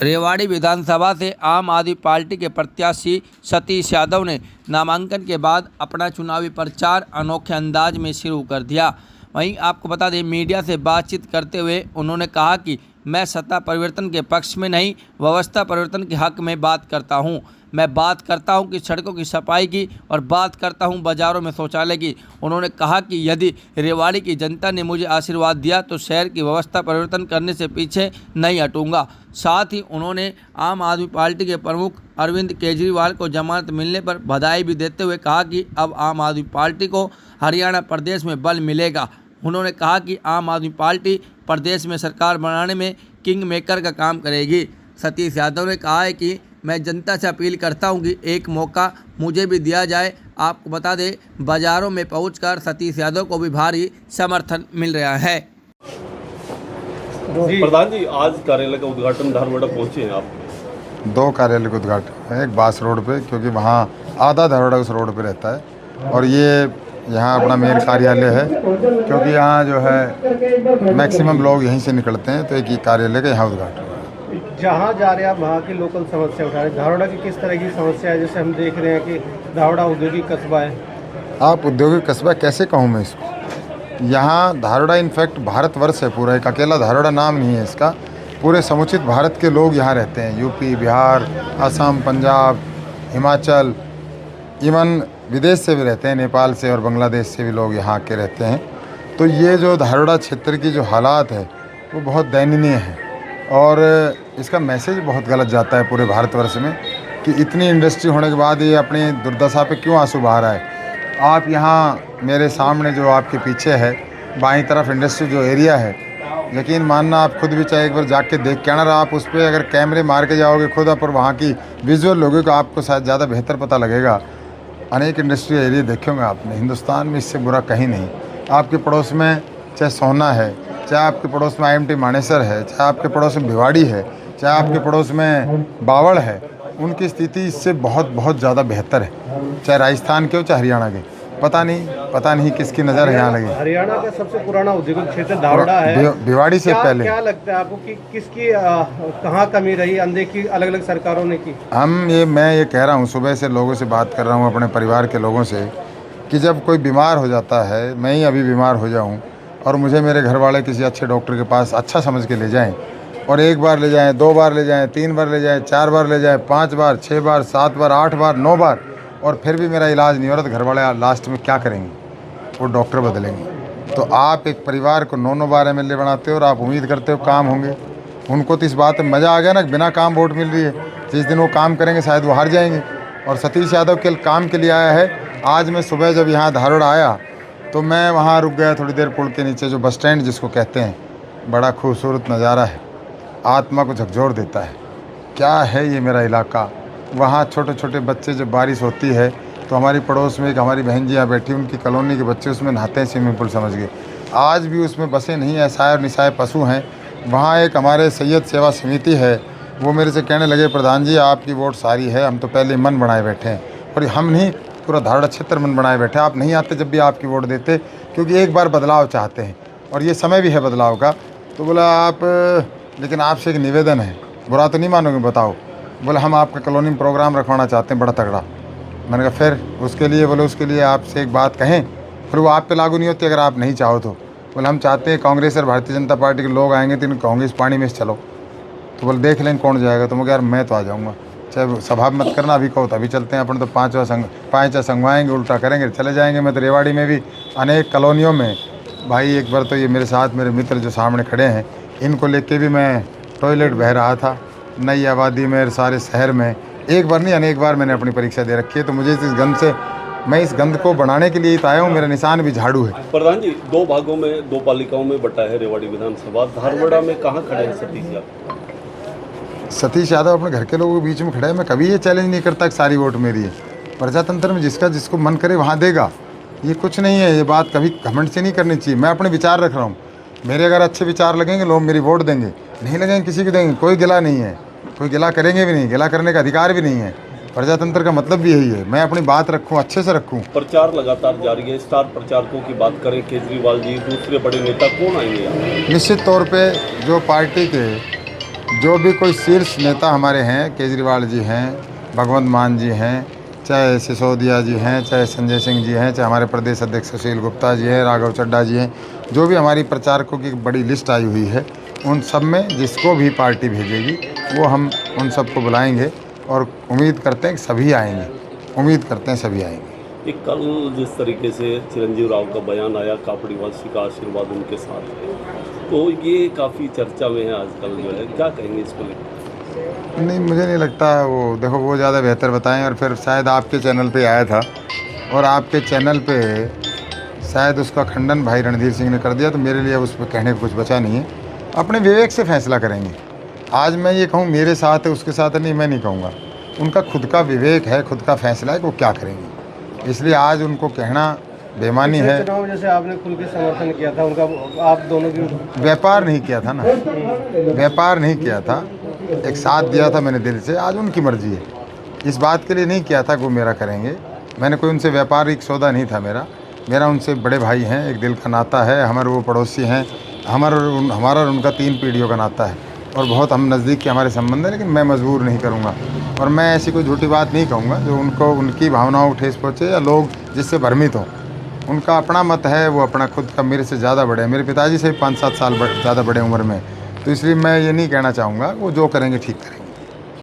रेवाड़ी विधानसभा से आम आदमी पार्टी के प्रत्याशी सतीश यादव ने नामांकन के बाद अपना चुनावी प्रचार अनोखे अंदाज में शुरू कर दिया। वहीं आपको बता दें, मीडिया से बातचीत करते हुए उन्होंने कहा कि मैं सत्ता परिवर्तन के पक्ष में नहीं, व्यवस्था परिवर्तन के हक में बात करता हूं। मैं बात करता हूं कि सड़कों की सफाई की और बात करता हूं बाज़ारों में शौचालय की। उन्होंने कहा कि यदि रेवाड़ी की जनता ने मुझे आशीर्वाद दिया तो शहर की व्यवस्था परिवर्तन करने से पीछे नहीं हटूंगा। साथ ही उन्होंने आम आदमी पार्टी के प्रमुख अरविंद केजरीवाल को जमानत मिलने पर बधाई भी देते हुए कहा कि अब आम आदमी पार्टी को हरियाणा प्रदेश में बल मिलेगा। उन्होंने कहा कि आम आदमी पार्टी प्रदेश में सरकार बनाने में किंग मेकर का काम करेगी। सतीश यादव ने कहा है कि मैं जनता से अपील करता हूं कि एक मौका मुझे भी दिया जाए। आपको बता दें, बाज़ारों में पहुंचकर सतीश यादव को भी भारी समर्थन मिल रहा है। प्रधान जी, आज कार्यालय का उद्घाटन धारवाड़ा पहुंचे हैं आप। 2 कार्यालय का उद्घाटन है, एक बास रोड पे, क्योंकि वहाँ आधा धारवाड़ा उस रोड पे रहता है, और ये यहाँ अपना मेन कार्यालय है, क्योंकि यहाँ जो है मैक्सिमम लोग यहीं से निकलते हैं, तो एक ही कार्यालय का यहाँ उद्घाटन है। जहाँ जा रहे हैं आप वहाँ की लोकल समस्या उठा रहे हैं। धारवाड़ा की किस तरह की समस्या है? जैसे हम देख रहे हैं कि धारवाड़ा औद्योगिक कस्बा है। आप औद्योगिक कस्बा कैसे कहूँ मैं इसको? यहाँ धारवाड़ा इनफैक्ट भारतवर्ष है पूरा, एक अकेला धारवाड़ा नाम नहीं है इसका। पूरे समुचित भारत के लोग यहाँ रहते हैं, यूपी, बिहार, असम, पंजाब, हिमाचल, इवन विदेश से भी रहते हैं, नेपाल से और बांग्लादेश से भी लोग यहाँ आके रहते हैं। तो ये जो धारवाड़ा क्षेत्र की जो हालात है वो बहुत दयनीय है, और इसका मैसेज बहुत गलत जाता है पूरे भारतवर्ष में कि इतनी इंडस्ट्री होने के बाद ये अपनी दुर्दशा पे क्यों आंसू बहा रहा है। आप यहाँ मेरे सामने जो आपके पीछे है बाईं तरफ इंडस्ट्री जो एरिया है, यकीन मानना आप खुद भी चाहे एक बार जाके देख के आना, आप उस पर अगर कैमरे मार के जाओगे खुद आप और वहाँ की विजुअल लोगों को आपको शायद ज़्यादा बेहतर पता लगेगा। अनेक इंडस्ट्री एरिया देखे होंगे आपने, हिंदुस्तान में इससे बुरा कहीं नहीं। आपके पड़ोस में चाहे सोना है, चाहे आपके पड़ोस में IMT मानेसर है, चाहे आपके पड़ोस में भिवाड़ी है, चाहे आपके पड़ोस में बावड़ है, उनकी स्थिति इससे बहुत बहुत ज़्यादा बेहतर है। चाहे राजस्थान के हो चाहे हरियाणा के, पता नहीं किसकी नज़र है यहाँ लगी। हरियाणा का सबसे पुराना औद्योगिक क्षेत्र धारवाड़ा है, भिवाड़ी से पहले। क्या लगता है आपको कि किसकी कहाँ कमी रही, अनदेखी अलग अलग सरकारों ने की? मैं ये कह रहा हूँ, सुबह से लोगों से बात कर रहा हूँ, अपने परिवार के लोगों से, कि जब कोई बीमार हो जाता है, मैं ही अभी बीमार हो जाऊँ और मुझे मेरे घर वाले किसी अच्छे डॉक्टर के पास अच्छा समझ के ले जाएं, और 1 बार ले जाएं, 2 बार ले जाएं, 3 बार ले जाएं, 4 बार ले जाएं, 5 बार, 6 बार, 7 बार, 8 बार, 9 बार, और फिर भी मेरा इलाज नहीं हो रहा, तो घर वाले लास्ट में क्या करेंगे? वो डॉक्टर बदलेंगे। तो आप एक परिवार को 9 बार MLA बनाते हो और आप उम्मीद करते हो काम होंगे। उनको तो इस बात में मज़ा आ गया ना, बिना काम वोट मिल रही है। जिस दिन वो काम करेंगे शायद वो हार जाएंगे। और सतीश यादव के काम के लिए आया है। आज मैं सुबह जब यहाँ धारवाड़ा आया तो मैं वहाँ रुक गया थोड़ी देर, पुल के नीचे जो बस स्टैंड जिसको कहते हैं, बड़ा खूबसूरत नज़ारा है, आत्मा को झकझोर देता है। क्या है ये मेरा इलाका। वहाँ छोटे छोटे बच्चे, जब बारिश होती है तो हमारी पड़ोस में एक हमारी बहन जी यहाँ बैठी, उनकी कॉलोनी के बच्चे उसमें नहाते हैं, स्विमिंग पूल समझ गए। आज भी उसमें बसें नहीं, असहाय और निसहाय पशु हैं। वहाँ एक हमारे सैयद सेवा समिति है, वो मेरे से कहने लगे, प्रधान जी आपकी वोट सारी है, हम तो पहले मन बनाए बैठे हैं, और हम नहीं पूरा धारवाड़ा क्षेत्र मन बनाए बैठे, आप नहीं आते जब भी आपकी वोट देते, क्योंकि एक बार बदलाव चाहते हैं और ये समय भी है बदलाव का। तो बोला आप, लेकिन आपसे एक निवेदन है, बुरा तो नहीं मानोगे बताओ। बोले हम आपका कॉलोनी में प्रोग्राम रखवाना चाहते हैं बड़ा तगड़ा। मैंने कहा फिर उसके लिए, बोले उसके लिए आपसे एक बात कहें, फिर वो आप पे लागू नहीं होती अगर आप नहीं चाहो तो। बोले हम चाहते हैं कांग्रेस और भारतीय जनता पार्टी के लोग आएंगे तो कांग्रेस पानी में से चलो। तो बोले देख लें कौन जाएगा। तो मैं यार मैं तो आ जाऊँगा, चाहे सभा मत करना, अभी कहो तो अभी चलते हैं अपन, तो 5 संगवाएंगे, उल्टा करेंगे, चले जाएंगे। मैं तो रेवाड़ी में भी अनेक कॉलोनियों में भाई, एक बार तो ये मेरे साथ मेरे मित्र जो सामने खड़े हैं, इनको लेके भी मैं टॉयलेट बह रहा था नई आबादी में, सारे शहर में। एक बार नहीं अनेक बार मैंने अपनी परीक्षा दे रखी है। तो मुझे इस गंद से, मैं इस गंद को बढ़ाने के लिए तो आया हूँ, मेरा निशान भी झाड़ू है। प्रधान जी, 2 भागों में 2 पालिकाओं में बटा है रेवाड़ी विधानसभा। धारवाड़ा में कहाँ खड़े हैं सतीश यादव? सतीश यादव अपने घर के लोगों के बीच में खड़ा है। मैं कभी ये चैलेंज नहीं करता कि सारी वोट मेरी है। प्रजातंत्र में जिसका जिसको मन करे वहाँ देगा, ये कुछ नहीं है। ये बात कभी घमंड से नहीं करनी चाहिए। मैं अपने विचार रख रहा हूँ, मेरे अगर अच्छे विचार लगेंगे लोग मेरी वोट देंगे, नहीं लगेंगे किसी को देंगे। कोई गिला नहीं है, कोई गिला करेंगे भी नहीं, गिला करने का अधिकार भी नहीं है। प्रजातंत्र का मतलब भी यही है, मैं अपनी बात रखूं, अच्छे से रखूं। प्रचार लगातार जारी है। स्टार प्रचारकों की बात करें, केजरीवाल जी, दूसरे बड़े नेता कौन आएंगे यहाँ? निश्चित तौर पे जो पार्टी के जो भी कोई शीर्ष नेता हमारे हैं, केजरीवाल जी हैं, भगवंत मान जी हैं, चाहे सिसोदिया जी हैं, चाहे संजय सिंह जी हैं, चाहे हमारे प्रदेश अध्यक्ष सुशील गुप्ता जी हैं, राघव चड्ढा जी हैं, जो भी हमारी प्रचारकों की बड़ी लिस्ट आई हुई है, उन सब में जिसको भी पार्टी भेजेगी वो हम उन सबको बुलाएंगे और उम्मीद करते हैं कि सभी आएंगे, उम्मीद करते हैं सभी आएंगे। एक कल जिस तरीके से चिरंजीव राव का बयान आया, कापड़ीवासी का आशीर्वाद उनके साथ है, तो ये काफ़ी चर्चा में है आजकल जो है, क्या कहेंगे इसको लेकर? नहीं, मुझे नहीं लगता वो, देखो वो ज़्यादा बेहतर बताएं। और फिर शायद आपके चैनल पे आया था और आपके चैनल पे शायद उसका खंडन भाई रणधीर सिंह ने कर दिया, तो मेरे लिए उस पर कहने को कुछ बचा नहीं है। अपने विवेक से फैसला करेंगे। आज मैं ये कहूँ मेरे साथ है उसके साथ है, नहीं, मैं नहीं कहूँगा। उनका खुद का विवेक है, खुद का फैसला है कि वो क्या करेंगे, इसलिए आज उनको कहना बेईमानी है। चुनाव जैसे आपने खुल के समर्थन किया था उनका, आप दोनों की व्यापार नहीं किया था ना, व्यापार नहीं किया था, एक साथ दिया था मैंने दिल से। आज उनकी मर्जी है, इस बात के लिए नहीं किया था कि वो मेरा करेंगे। मैंने कोई उनसे व्यापारिक सौदा नहीं था मेरा उनसे बड़े भाई हैं, एक दिल का नाता है, हमारे वो पड़ोसी हैं, हमारा और उनका 3 पीढ़ियों का नाता है और बहुत हम नज़दीक के हमारे संबंध है। लेकिन मैं मजबूर नहीं करूँगा और मैं ऐसी कोई झूठी बात नहीं कहूँगा जो उनको उनकी भावनाओं को ठेस पहुँचे या लोग जिससे भ्रमित हों। उनका अपना मत है, वो अपना खुद का मेरे से ज़्यादा बड़े हैं, मेरे पिताजी से 5-7 साल ज़्यादा बड़े उम्र में, तो इसलिए मैं ये नहीं कहना चाहूँगा वो जो करेंगे ठीक करेंगे।